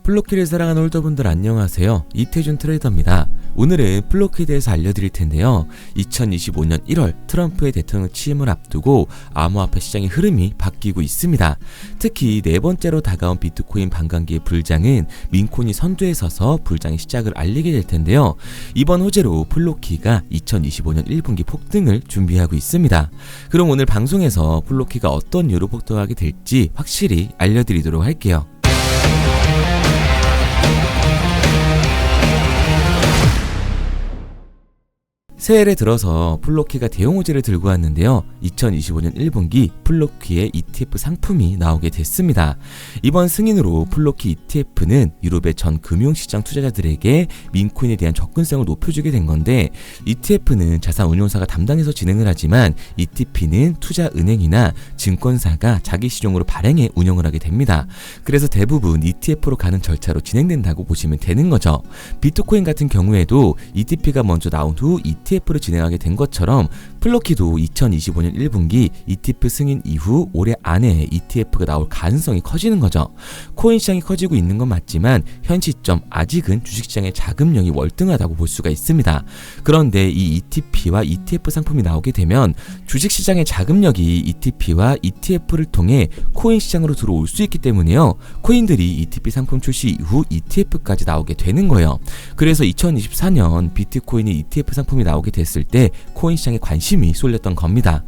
플로키를 사랑하는 홀더분들 안녕하세요. 이태준 트레이더입니다. 오늘은 플로키에 대해서 알려드릴 텐데요. 2025년 1월 트럼프의 대통령 취임을 앞두고 암호화폐 시장의 흐름이 바뀌고 있습니다. 특히 네 번째로 다가온 비트코인 반감기의 불장은 민코인이 선두에 서서 불장의 시작을 알리게 될 텐데요. 이번 호재로 플로키가 2025년 1분기 폭등을 준비하고 있습니다. 그럼 오늘 방송에서 플로키가 어떤 이유로 폭등하게 될지 확실히 알려드리도록 할게요. 새해를 들어서 플로키가 대형 호재를 들고 왔는데요. 2025년 1분기 플로키의 ETF 상품이 나오게 됐습니다. 이번 승인으로 플로키 ETF는 유럽의 전 금융시장 투자자들에게 민코인에 대한 접근성을 높여주게 된 건데, ETF는 자산운용사가 담당해서 진행을 하지만 ETP는 투자은행이나 증권사가 자기 시종으로 발행해 운영을 하게 됩니다. 그래서 대부분 ETF로 가는 절차로 진행된다고 보시면 되는 거죠. 비트코인 같은 경우에도 ETP가 먼저 나온 후 ETF를 진행하게 된 것처럼 플로키도 2025년 1분기 ETF 승인 이후 올해 안에 ETF가 나올 가능성이 커지는 거죠. 코인 시장이 커지고 있는 건 맞지만 현 시점 아직은 주식시장의 자금력이 월등하다고 볼 수가 있습니다. 그런데 이 ETP와 ETF 상품이 나오게 되면 주식시장의 자금력이 ETP와 ETF를 통해 코인 시장으로 들어올 수 있기 때문에요. 코인들이 ETP 상품 출시 이후 ETF까지 나오게 되는 거예요. 그래서 2024년 비트코인이 ETF 상품이 나오게 됐을 때 코인 시장에 관심이 쏠렸던 겁니다.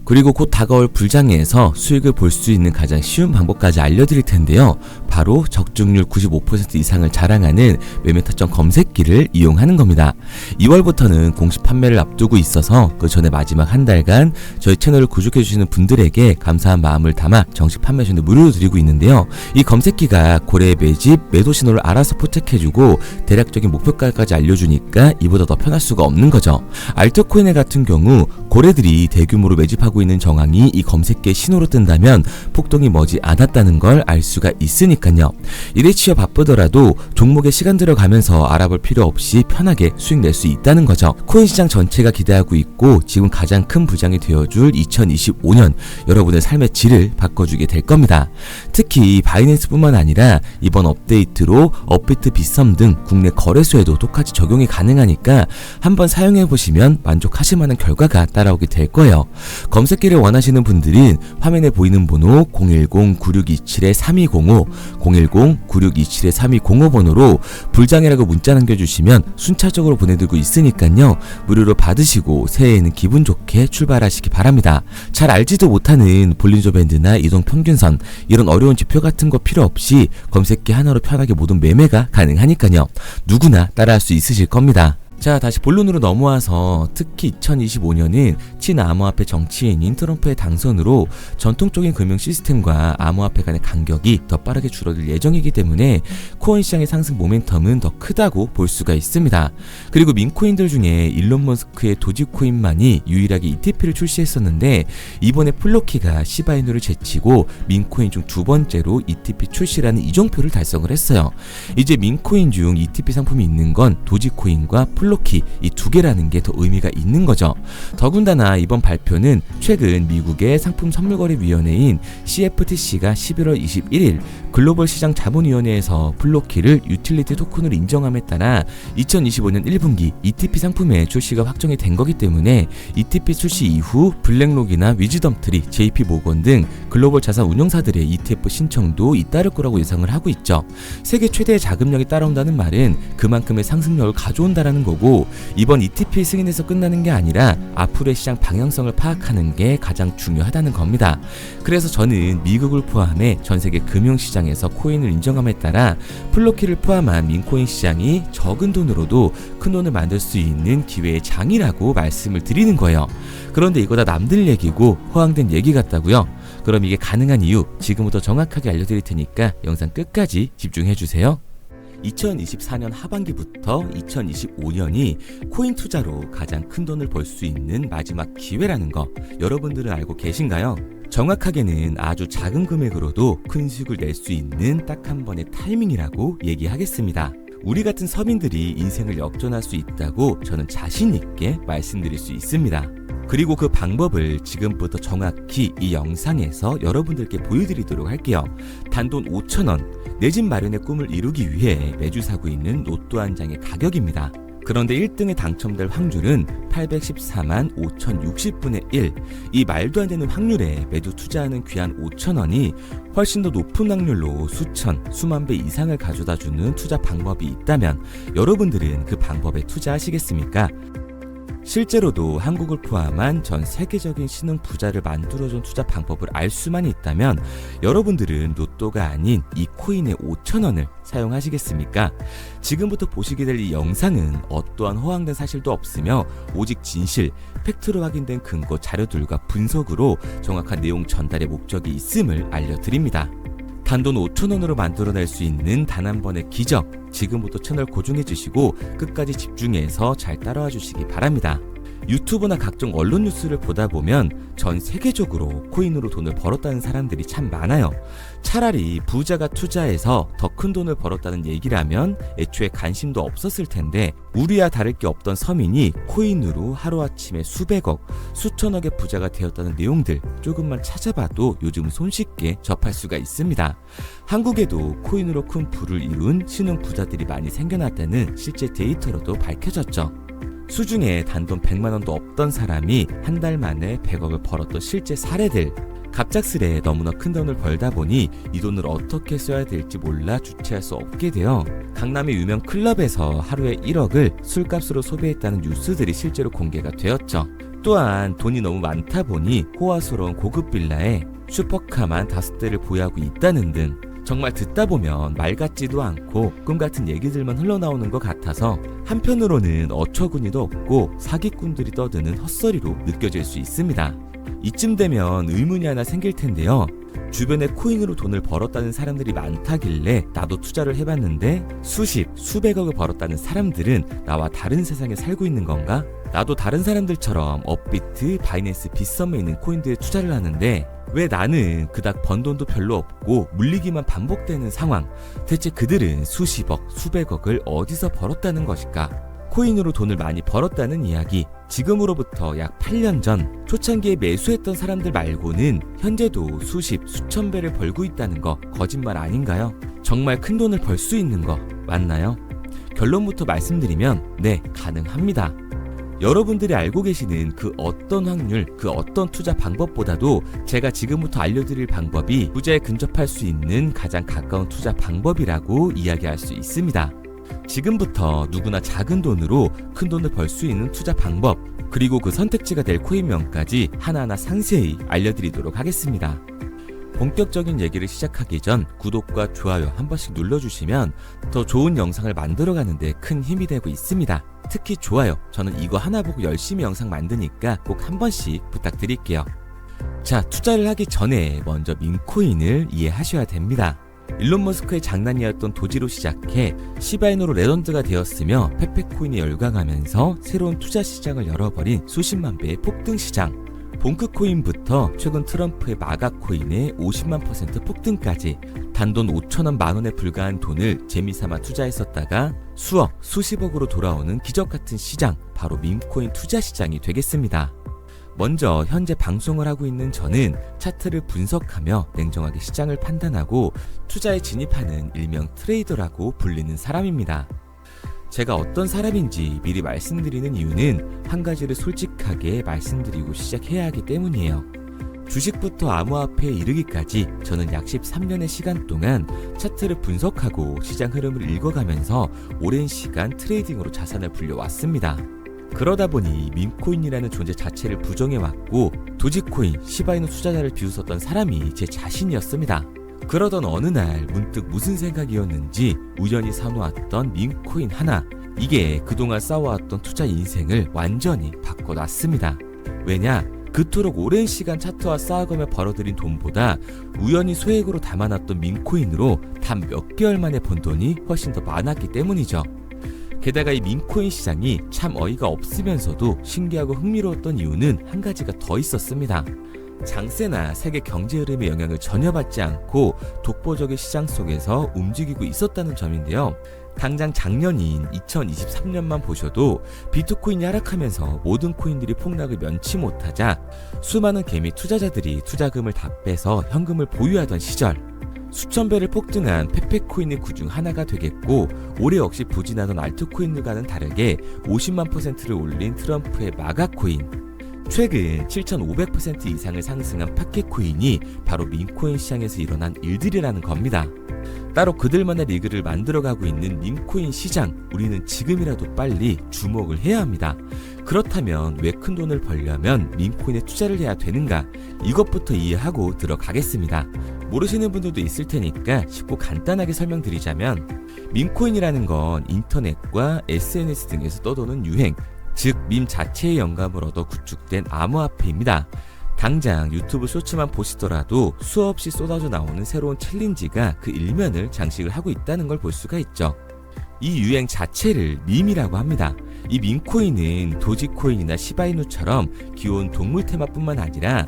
그리고 곧 다가올 불장에서 수익을 볼 수 있는 가장 쉬운 방법까지 알려드릴 텐데요. 바로 적중률 95% 이상을 자랑하는 매매 타점 검색기를 이용하는 겁니다. 2월부터는 공식 판매를 앞두고 있어서 그 전에 마지막 한 달간 저희 채널을 구독해주시는 분들에게 감사한 마음을 담아 정식 판매 전에 무료로 드리고 있는데요. 이 검색기가 고래의 매집, 매도 신호를 알아서 포착해주고 대략적인 목표가까지 알려주니까 이보다 더 편할 수가 없는 거죠. 알트코인 같은 경우 고래들이 대규모로 매집하고 있는 정황이 이 검색기의 신호로 뜬다면 폭동이 머지 않았다는 걸 알 수가 있으니까요. 일에 치여 바쁘더라도 종목에 시간 들어가면서 알아볼 필요 없이 편하게 수익 낼 수 있다는 거죠. 코인 시장 전체가 기대하고 있고 지금 가장 큰 부장이 되어줄 2025년 여러분의 삶의 질을 바꿔주게 될 겁니다. 특히 바이낸스뿐만 아니라 이번 업데이트로 업비트, 빗썸 등 국내 거래소에도 똑같이 적용이 가능하니까 한번 사용해보시면 만족하실 만한 결과가 따라오게 될 거예요. 검색기를 원하시는 분들은 화면에 보이는 번호 010-9627-3205, 010-9627-3205 번호로 불장이라고 문자 남겨주시면 순차적으로 보내드리고 있으니까요. 무료로 받으시고 새해에는 기분 좋게 출발하시기 바랍니다. 잘 알지도 못하는 볼린저 밴드나 이동 평균선 이런 어려운 지표 같은 거 필요 없이 검색기 하나로 편하게 모든 매매가 가능하니까요. 누구나 따라할 수 있으실 겁니다. 자, 다시 본론으로 넘어와서 특히 2025년은 친암호화폐 정치인인 트럼프의 당선으로 전통적인 금융 시스템과 암호화폐 간의 간격이 더 빠르게 줄어들 예정이기 때문에 코인 시장의 상승 모멘텀은 더 크다고 볼 수가 있습니다. 그리고 민코인들 중에 일론 머스크의 도지코인만이 유일하게 ETP를 출시했었는데 이번에 플로키가 시바이누를 제치고 민코인 중 두 번째로 ETP 출시라는 이정표를 달성을 했어요. 이제 민코인 중 ETP 상품이 있는 건 도지코인과 플로키 이 두 개라는 게 더 의미가 있는 거죠. 더군다나 이번 발표는 최근 미국의 상품 선물거래위원회인 CFTC가 11월 21일 글로벌 시장 자본위원회에서 플로키를 유틸리티 토큰으로 인정함에 따라 2025년 1분기 ETP 상품의 출시가 확정이 된 거기 때문에 ETP 출시 이후 블랙록이나 위즈덤트리, JP모건 등 글로벌 자산 운용사들의 ETF 신청도 잇따를 거라고 예상을 하고 있죠. 세계 최대의 자금력이 따라온다는 말은 그만큼의 상승력을 가져온다라는 거고, 이번 ETP 승인에서 끝나는 게 아니라 앞으로의 시장 방향성을 파악하는 게 가장 중요하다는 겁니다. 그래서 저는 미국을 포함해 전 세계 금융시장에서 코인을 인정함에 따라 플로키를 포함한 민코인 시장이 적은 돈으로도 큰 돈을 만들 수 있는 기회의 장이라고 말씀을 드리는 거예요. 그런데 이거 다 남들 얘기고 허황된 얘기 같다고요? 그럼 이게 가능한 이유 지금부터 정확하게 알려드릴 테니까 영상 끝까지 집중해주세요. 2024년 하반기부터 2025년이 코인 투자로 가장 큰 돈을 벌 수 있는 마지막 기회라는 거 여러분들은 알고 계신가요? 정확하게는 아주 작은 금액으로도 큰 수익을 낼 수 있는 딱 한 번의 타이밍이라고 얘기하겠습니다. 우리 같은 서민들이 인생을 역전할 수 있다고 저는 자신 있게 말씀드릴 수 있습니다. 그리고 그 방법을 지금부터 정확히 이 영상에서 여러분들께 보여드리도록 할게요. 단돈 5,000원, 내 집 마련의 꿈을 이루기 위해 매주 사고 있는 로또 한 장의 가격입니다. 그런데 1등에 당첨될 확률은 814만 5060분의 1. 이 말도 안 되는 확률에 매주 투자하는 귀한 5,000원이 훨씬 더 높은 확률로 수천, 수만 배 이상을 가져다주는 투자 방법이 있다면 여러분들은 그 방법에 투자하시겠습니까? 실제로도 한국을 포함한 전 세계적인 신흥 부자를 만들어준 투자 방법을 알 수만 있다면 여러분들은 로또가 아닌 이 코인의 5,000원을 사용하시겠습니까? 지금부터 보시게 될 이 영상은 어떠한 허황된 사실도 없으며 오직 진실, 팩트로 확인된 근거 자료들과 분석으로 정확한 내용 전달의 목적이 있음을 알려드립니다. 단돈 5,000원으로 만들어낼 수 있는 단 한 번의 기적, 지금부터 채널 고정해주시고 끝까지 집중해서 잘 따라와 주시기 바랍니다. 유튜브나 각종 언론 뉴스를 보다 보면 전 세계적으로 코인으로 돈을 벌었다는 사람들이 참 많아요. 차라리 부자가 투자해서 더 큰 돈을 벌었다는 얘기라면 애초에 관심도 없었을 텐데 우리와 다를 게 없던 서민이 코인으로 하루아침에 수백억, 수천억의 부자가 되었다는 내용들 조금만 찾아봐도 요즘 손쉽게 접할 수가 있습니다. 한국에도 코인으로 큰 부를 이룬 신흥 부자들이 많이 생겨났다는 실제 데이터로도 밝혀졌죠. 수중에 단돈 100만원도 없던 사람이 한 달 만에 100억을 벌었던 실제 사례들. 갑작스레 너무나 큰 돈을 벌다 보니 이 돈을 어떻게 써야 될지 몰라 주체할 수 없게 되어 강남의 유명 클럽에서 하루에 1억을 술값으로 소비했다는 뉴스들이 실제로 공개가 되었죠. 또한 돈이 너무 많다 보니 호화스러운 고급 빌라에 슈퍼카만 5대를 보유하고 있다는 등 정말 듣다 보면 말 같지도 않고 꿈 같은 얘기들만 흘러나오는 것 같아서 한편으로는 어처구니도 없고 사기꾼들이 떠드는 헛소리로 느껴질 수 있습니다. 이쯤 되면 의문이 하나 생길 텐데요. 주변에 코인으로 돈을 벌었다는 사람들이 많다길래 나도 투자를 해봤는데 수십, 수백억을 벌었다는 사람들은 나와 다른 세상에 살고 있는 건가? 나도 다른 사람들처럼 업비트, 바이낸스, 빗썸에 있는 코인들에 투자를 하는데 왜 나는 그닥 번 돈도 별로 없고 물리기만 반복되는 상황? 대체 그들은 수십억, 수백억을 어디서 벌었다는 것일까? 코인으로 돈을 많이 벌었다는 이야기, 지금으로부터 약 8년 전 초창기에 매수했던 사람들 말고는 현재도 수십, 수천 배를 벌고 있다는 거 거짓말 아닌가요? 정말 큰 돈을 벌 수 있는 거 맞나요? 결론부터 말씀드리면 네, 가능합니다. 여러분들이 알고 계시는 그 어떤 확률, 그 어떤 투자 방법보다도 제가 지금부터 알려드릴 방법이 부자에 근접할 수 있는 가장 가까운 투자 방법이라고 이야기할 수 있습니다. 지금부터 누구나 작은 돈으로 큰 돈을 벌 수 있는 투자 방법, 그리고 그 선택지가 될 코인명까지 하나하나 상세히 알려드리도록 하겠습니다. 본격적인 얘기를 시작하기 전 구독과 좋아요 한 번씩 눌러주시면 더 좋은 영상을 만들어가는 데 큰 힘이 되고 있습니다. 특히 좋아요, 저는 이거 하나 보고 열심히 영상 만드니까 꼭 한 번씩 부탁드릴게요. 자, 투자를 하기 전에 먼저 밈코인을 이해하셔야 됩니다. 일론 머스크의 장난이었던 도지로 시작해 시바이누로 레전드가 되었으며 페페코인이 열광하면서 새로운 투자 시장을 열어버린 수십만 배의 폭등 시장. 봉크코인부터 최근 트럼프의 마가코인의 50만 % 폭등까지 단돈 5,000원 만원에 불과한 돈을 재미삼아 투자했었다가 수억, 수십억으로 돌아오는 기적같은 시장, 바로 밈코인 투자 시장이 되겠습니다. 먼저 현재 방송을 하고 있는 저는 차트를 분석하며 냉정하게 시장을 판단하고 투자에 진입하는 일명 트레이더라고 불리는 사람입니다. 제가 어떤 사람인지 미리 말씀드리는 이유는 한 가지를 솔직하게 말씀드리고 시작해야 하기 때문이에요. 주식부터 암호화폐에 이르기까지 저는 약 13년의 시간 동안 차트를 분석하고 시장 흐름을 읽어가면서 오랜 시간 트레이딩으로 자산을 불려왔습니다. 그러다 보니 밈코인이라는 존재 자체를 부정해왔고 도지코인, 시바이누 투자자를 비웃었던 사람이 제 자신이었습니다. 그러던 어느 날 문득 무슨 생각이었는지 우연히 사놓았던 밈코인 하나, 이게 그동안 쌓아왔던 투자 인생을 완전히 바꿔놨습니다. 왜냐? 그토록 오랜 시간 차트와 쌓아가며 벌어들인 돈보다 우연히 소액으로 담아놨던 밈코인으로 단 몇 개월 만에 번 돈이 훨씬 더 많았기 때문이죠. 게다가 이 밈코인 시장이 참 어이가 없으면서도 신기하고 흥미로웠던 이유는 한 가지가 더 있었습니다. 장세나 세계 경제 흐름의 영향을 전혀 받지 않고 독보적인 시장 속에서 움직이고 있었다는 점인데요. 당장 작년인 2023년만 보셔도 비트코인이 하락하면서 모든 코인들이 폭락을 면치 못하자 수많은 개미 투자자들이 투자금을 다 빼서 현금을 보유하던 시절, 수천 배를 폭등한 페페코인이 그중 하나가 되겠고, 올해 역시 부진하던 알트코인들과는 다르게 50만 %를 올린 트럼프의 마가코인, 최근 7,500% 이상을 상승한 파켓코인이 바로 밈코인 시장에서 일어난 일들이라는 겁니다. 따로 그들만의 리그를 만들어가고 있는 밈코인 시장, 우리는 지금이라도 빨리 주목을 해야 합니다. 그렇다면 왜 큰 돈을 벌려면 밈코인에 투자를 해야 되는가? 이것부터 이해하고 들어가겠습니다. 모르시는 분들도 있을 테니까 쉽고 간단하게 설명드리자면, 밈코인이라는 건 인터넷과 SNS 등에서 떠도는 유행, 즉 밈 자체의 영감을 얻어 구축된 암호화폐입니다. 당장 유튜브 쇼츠만 보시더라도 수없이 쏟아져 나오는 새로운 챌린지가 그 일면을 장식을 하고 있다는 걸 볼 수가 있죠. 이 유행 자체를 밈이라고 합니다. 이 밈코인은 도지코인이나 시바이누처럼 귀여운 동물 테마뿐만 아니라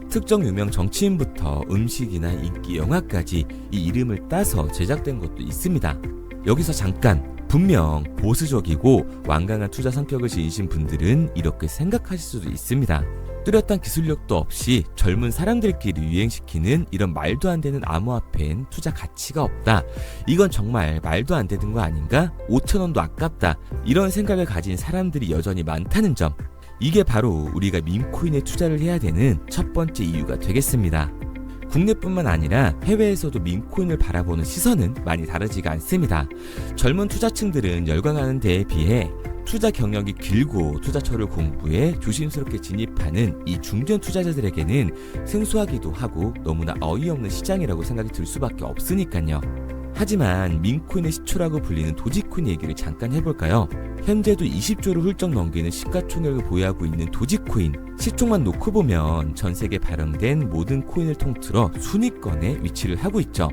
특정 유명 정치인부터 음식이나 인기 영화까지 이 이름을 따서 제작된 것도 있습니다. 여기서 잠깐, 분명 보수적이고 완강한 투자 성격을 지니신 분들은 이렇게 생각하실 수도 있습니다. 뚜렷한 기술력도 없이 젊은 사람들끼리 유행시키는 이런 말도 안 되는 암호화폐엔 투자 가치가 없다. 이건 정말 말도 안 되는 거 아닌가? 5,000원도 아깝다. 이런 생각을 가진 사람들이 여전히 많다는 점. 이게 바로 우리가 밈코인에 투자를 해야 되는 첫 번째 이유가 되겠습니다. 국내뿐만 아니라 해외에서도 밈코인을 바라보는 시선은 많이 다르지가 않습니다. 젊은 투자층들은 열광하는 데에 비해 투자 경력이 길고 투자처를 공부해 조심스럽게 진입하는 이 중견 투자자들에게는 생소하기도 하고 너무나 어이없는 시장이라고 생각이 들 수밖에 없으니까요. 하지만 밈코인의 시초라고 불리는 도지코인 얘기를 잠깐 해볼까요? 현재도 20조를 훌쩍 넘기는 시가총액을 보유하고 있는 도지코인, 시총만 놓고 보면 전 세계 발행된 모든 코인을 통틀어 순위권에 위치를 하고 있죠.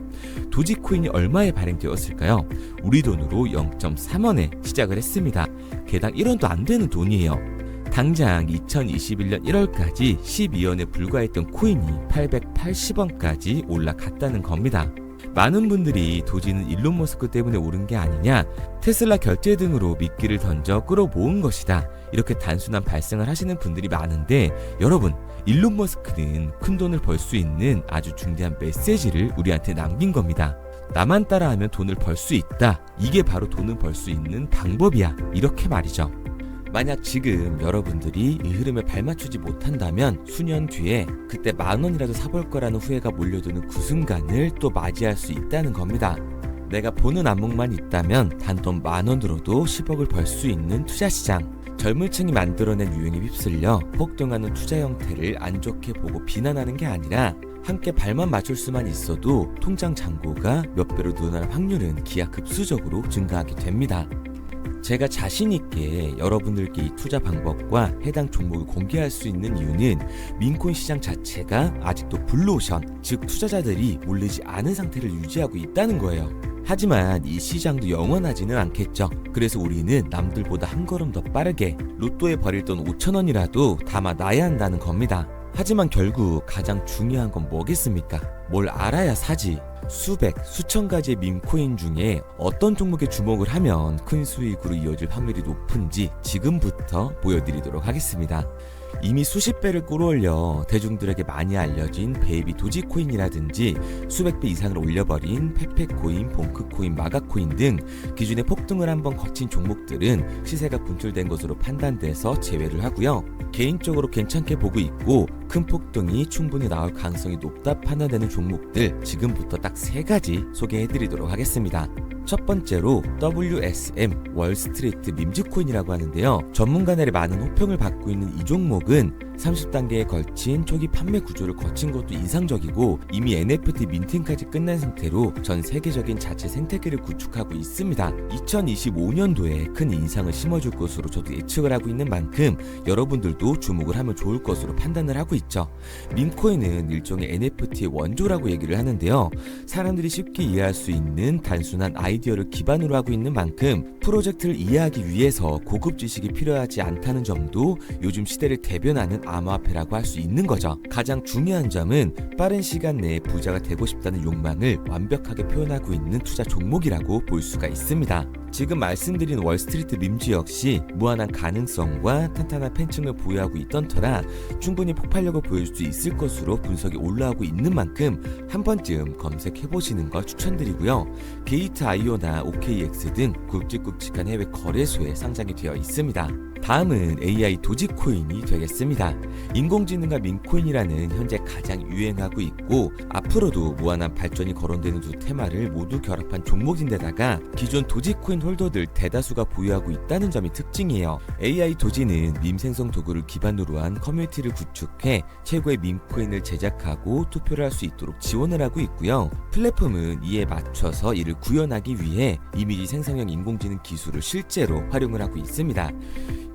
도지코인이 얼마에 발행되었을까요? 우리 돈으로 0.3원에 시작을 했습니다. 개당 1원도 안 되는 돈이에요. 당장 2021년 1월까지 12원에 불과했던 코인이 880원까지 올라갔다는 겁니다. 많은 분들이 도지는 일론 머스크 때문에 오른 게 아니냐, 테슬라 결제 등으로 미끼를 던져 끌어모은 것이다, 이렇게 단순한 발생을 하시는 분들이 많은데, 여러분, 일론 머스크는 큰 돈을 벌 수 있는 아주 중대한 메시지를 우리한테 남긴 겁니다. 나만 따라하면 돈을 벌 수 있다. 이게 바로 돈을 벌 수 있는 방법이야. 이렇게 말이죠. 만약 지금 여러분들이 이 흐름에 발맞추지 못한다면 수년 뒤에 그때 10,000원이라도 사볼 거라는 후회가 몰려드는 그 순간을 또 맞이할 수 있다는 겁니다. 내가 보는 안목만 있다면 단돈 10,000원 들어도 10억을 벌 수 있는 투자시장. 젊은 층이 만들어낸 유행에 휩쓸려 폭등하는 투자 형태를 안 좋게 보고 비난하는 게 아니라, 함께 발만 맞출 수만 있어도 통장 잔고가 몇 배로 늘어날 확률은 기하급수적으로 증가하게 됩니다. 제가 자신있게 여러분들께 이 투자 방법과 해당 종목을 공개할 수 있는 이유는 밈코인 시장 자체가 아직도 블루오션, 즉 투자자들이 몰리지 않은 상태를 유지하고 있다는 거예요. 하지만 이 시장도 영원하지는 않겠죠. 그래서 우리는 남들보다 한 걸음 더 빠르게 로또에 버릴 돈 5,000원이라도 담아놔야 한다는 겁니다. 하지만 결국 가장 중요한 건 뭐겠습니까? 뭘 알아야 사지. 수백, 수천 가지의 밈코인 중에 어떤 종목에 주목을 하면 큰 수익으로 이어질 확률이 높은지 지금부터 보여드리도록 하겠습니다. 이미 수십 배를 끌어올려 대중들에게 많이 알려진 베이비 도지코인이라든지 수백 배 이상을 올려버린 페페코인, 봉크코인, 마가코인 등 기존에 폭등을 한번 거친 종목들은 시세가 분출된 것으로 판단돼서 제외를 하고요. 개인적으로 괜찮게 보고 있고 큰 폭등이 충분히 나올 가능성이 높다 판단되는 종목들 지금부터 딱 3가지 소개해드리도록 하겠습니다. 첫 번째로 WSM, 월스트리트 밈즈코인이라고 하는데요. 전문가들의 많은 호평을 받고 있는 이 종목은 30단계에 걸친 초기 판매 구조를 거친 것도 인상적이고 이미 NFT 민팅까지 끝난 상태로 전 세계적인 자체 생태계를 구축하고 있습니다. 2025년도에 큰 인상을 심어줄 것으로 저도 예측을 하고 있는 만큼 여러분들도 주목을 하면 좋을 것으로 판단을 하고 있죠. 밈코인은 일종의 NFT의 원조라고 얘기를 하는데요. 사람들이 쉽게 이해할 수 있는 단순한 아이디어를 기반으로 하고 있는 만큼 프로젝트를 이해하기 위해서 고급 지식이 필요하지 않다는 점도 요즘 시대를 대변하는 암호화폐라고 할 수 있는 거죠. 가장 중요한 점은 빠른 시간 내에 부자가 되고 싶다는 욕망을 완벽하게 표현하고 있는 투자 종목이라고 볼 수가 있습니다. 지금 말씀드린 월스트리트 밈즈 역시 무한한 가능성과 탄탄한 팬층을 보유하고 있던 터라 충분히 폭발력을 보여줄 수 있을 것으로 분석이 올라오고 있는 만큼 한 번쯤 검색해보시는 걸 추천드리고요. 게이트.io나 OKX 등 굵직굵직한 해외 거래소에 상장이 되어 있습니다. 다음은 AI 도지코인이 되겠습니다. 인공지능과 민코인이라는 현재 가장 유행하고 있고 앞으로도 무한한 발전이 거론되는 두 테마를 모두 결합한 종목인데다가 기존 도지코인 홀더들 대다수가 보유하고 있다는 점이 특징이에요. AI 도지는 밈 생성 도구를 기반으로 한 커뮤니티를 구축해 최고의 밈코인을 제작하고 투표를 할 수 있도록 지원을 하고 있고요. 플랫폼은 이에 맞춰서 이를 구현하기 위해 이미지 생성형 인공지능 기술을 실제로 활용을 하고 있습니다.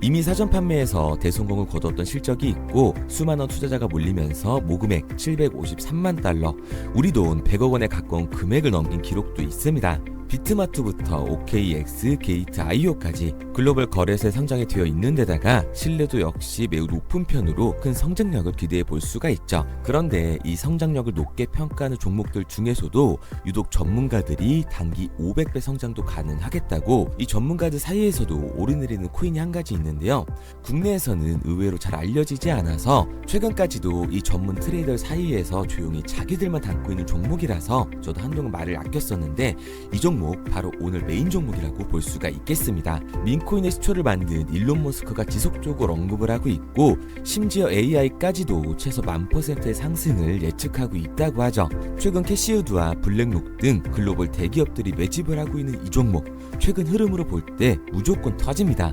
이미 사전 판매에서 대성공을 거뒀던 실적이 있고 수만원 투자자가 몰리면서 모금액 753만 달러, 우리 돈 100억 원에 가까운 금액을 넘긴 기록도 있습니다. 비트마트부터 OKX, 게이트.io까지 글로벌 거래소에 상장이 되어 있는 데다가 신뢰도 역시 매우 높은 편으로 큰 성장력을 기대해 볼 수가 있죠. 그런데 이 성장력을 높게 평가하는 종목들 중에서도 유독 전문가들이 단기 500배 성장도 가능하겠다고 이 전문가들 사이에서도 오르내리는 코인이 한 가지 있는데요. 국내에서는 의외로 잘 알려지지 않아서 최근까지도 이 전문 트레이더 사이에서 조용히 자기들만 담고 있는 종목이라서 저도 한동안 말을 아꼈었는데 이 종목 바로 오늘 메인 종목이라고 볼 수가 있겠습니다. 민코인의 시초를 만든 일론 머스크가 지속적으로 언급을 하고 있고 심지어 AI까지도 최소 1000%의 상승을 예측하고 있다고 하죠. 최근 캐시우드와 블랙록 등 글로벌 대기업들이 매집을 하고 있는 이 종목 최근 흐름으로 볼 때 무조건 터집니다.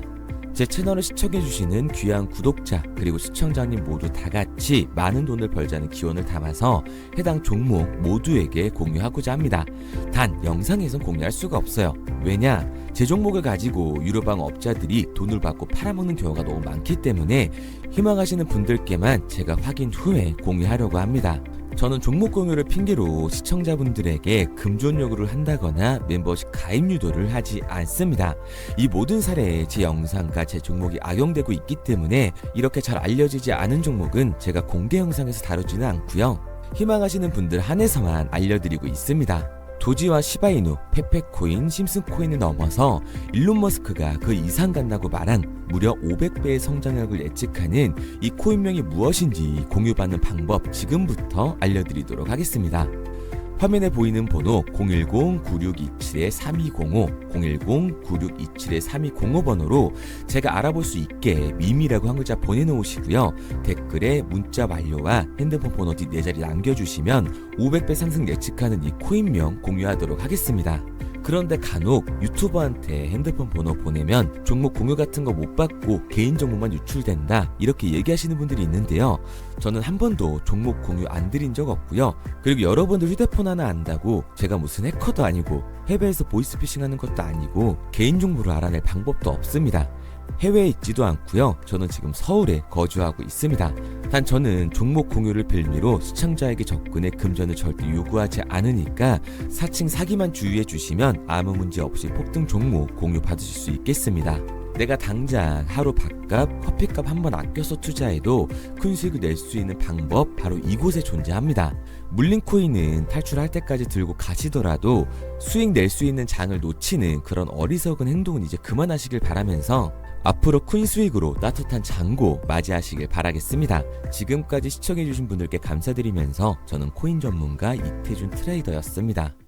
제 채널을 시청해주시는 귀한 구독자 그리고 시청자님 모두 다같이 많은 돈을 벌자는 기원을 담아서 해당 종목 모두에게 공유하고자 합니다. 단 영상에선 공유할 수가 없어요. 왜냐? 제 종목을 가지고 유료방 업자들이 돈을 받고 팔아먹는 경우가 너무 많기 때문에 희망하시는 분들께만 제가 확인 후에 공유하려고 합니다. 저는 종목 공유를 핑계로 시청자분들에게 금전 요구를 한다거나 멤버십 가입 유도를 하지 않습니다. 이 모든 사례에 제 영상과 제 종목이 악용되고 있기 때문에 이렇게 잘 알려지지 않은 종목은 제가 공개 영상에서 다루지는 않고요. 희망하시는 분들 한해서만 알려드리고 있습니다. 도지와 시바이누, 페페코인, 심슨코인을 넘어서 일론 머스크가 그 이상 간다고 말한 무려 500배의 성장력을 예측하는 이 코인명이 무엇인지 공유받는 방법 지금부터 알려드리도록 하겠습니다. 화면에 보이는 번호 010-9627-3205, 010-9627-3205 번호로 제가 알아볼 수 있게 밈이라고 한 글자 보내놓으시고요. 댓글에 문자 완료와 핸드폰 번호 뒤 4자리 남겨주시면 500배 상승 예측하는 이 코인명 공유하도록 하겠습니다. 그런데 간혹 유튜버한테 핸드폰 번호 보내면 종목 공유 같은 거 못 받고 개인 정보만 유출된다 이렇게 얘기하시는 분들이 있는데요. 저는 한 번도 종목 공유 안 드린 적 없고요. 그리고 여러분들 휴대폰 하나 안다고 제가 무슨 해커도 아니고 해외에서 보이스피싱 하는 것도 아니고 개인 정보를 알아낼 방법도 없습니다. 해외에 있지도 않고요. 저는 지금 서울에 거주하고 있습니다. 단 저는 종목 공유를 빌미로 시청자에게 접근해 금전을 절대 요구하지 않으니까 사칭 사기만 주의해 주시면 아무 문제 없이 폭등 종목 공유 받으실 수 있겠습니다. 내가 당장 하루 밥값, 커피값 한 번 아껴서 투자해도 큰 수익을 낼 수 있는 방법 바로 이곳에 존재합니다. 물린 코인은 탈출할 때까지 들고 가시더라도 수익 낼 수 있는 장을 놓치는 그런 어리석은 행동은 이제 그만하시길 바라면서 앞으로 큰 수익으로 따뜻한 장고 맞이하시길 바라겠습니다. 지금까지 시청해주신 분들께 감사드리면서 저는 코인 전문가 이태준 트레이더였습니다.